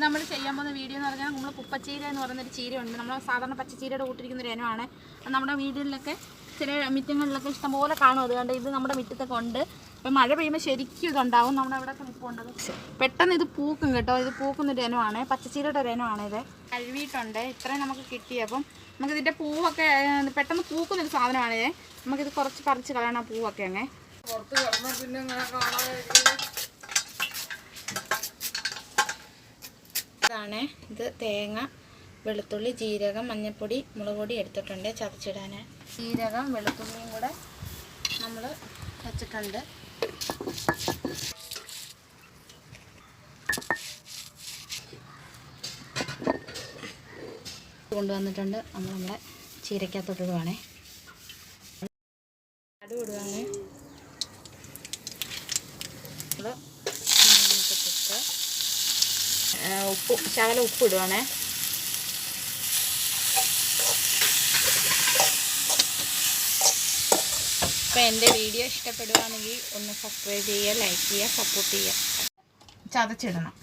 നമ്മൾ ചെയ്യാൻ പോകുന്ന വീഡിയോ എന്ന് പറഞ്ഞാൽ നമ്മൾ കുപ്പച്ചീര എന്ന് പറയുന്നൊരു ചീരയുണ്ട്. നമ്മൾ സാധാരണ പച്ചച്ചീരയുടെ കൂട്ടിരിക്കുന്നൊരു ഇനമാണ്. നമ്മുടെ വീടുകളിലൊക്കെ ചില മിറ്റങ്ങളിലൊക്കെ ഇഷ്ടംപോലെ കാണും. അതുകൊണ്ട് ഇത് നമ്മുടെ മുറ്റത്തൊക്കെ ഉണ്ട്. ഇപ്പം മഴ പെയ്യുമ്പോൾ ശരിക്കും ഇതുണ്ടാവും. നമ്മുടെ അവിടെയൊക്കെ നിൽപ്പുണ്ടത്. പെട്ടെന്ന് ഇത് പൂക്കും കേട്ടോ. ഇത് പൂക്കുന്നൊരു ഇനമാണ്. പച്ചച്ചീരയുടെ ഒരു ഇനമാണ്. ഇത് കഴുകിയിട്ടുണ്ട്. ഇത്രയും നമുക്ക് കിട്ടിയപ്പം നമുക്കിതിൻ്റെ പൂവൊക്കെ പെട്ടെന്ന് പൂക്കുന്നൊരു സാധനമാണിത്. നമുക്കിത് കുറച്ച് പറിച്ച് കളയണം പൂവൊക്കെ അങ്ങ്. ഇതാണ് ഇത് തേങ്ങ, വെളുത്തുള്ളി, ജീരകം, മഞ്ഞൾപ്പൊടി, മുളക് പൊടി എടുത്തിട്ടുണ്ട് ചതച്ചിടാൻ. ജീരകം വെളുത്തുള്ളിയും കൂടെ നമ്മൾ വെച്ചിട്ടുണ്ട്. കൊണ്ടുവന്നിട്ടുണ്ട്. നമ്മുടെ ചീരക്കകത്തോട്ട് ഇടുവാണേ. അത് ഇടുവാണ്. ഉപ്പ് ശകലം ഉപ്പ് ഇടുവാണേ. അപ്പോൾ എൻ്റെ വീഡിയോ ഇഷ്ടപ്പെടുകയാണെങ്കിൽ ഒന്ന് സബ്സ്ക്രൈബ് ചെയ്യുക, ലൈക്ക് ചെയ്യുക, സപ്പോർട്ട് ചെയ്യുക. ചതച്ചിടണം.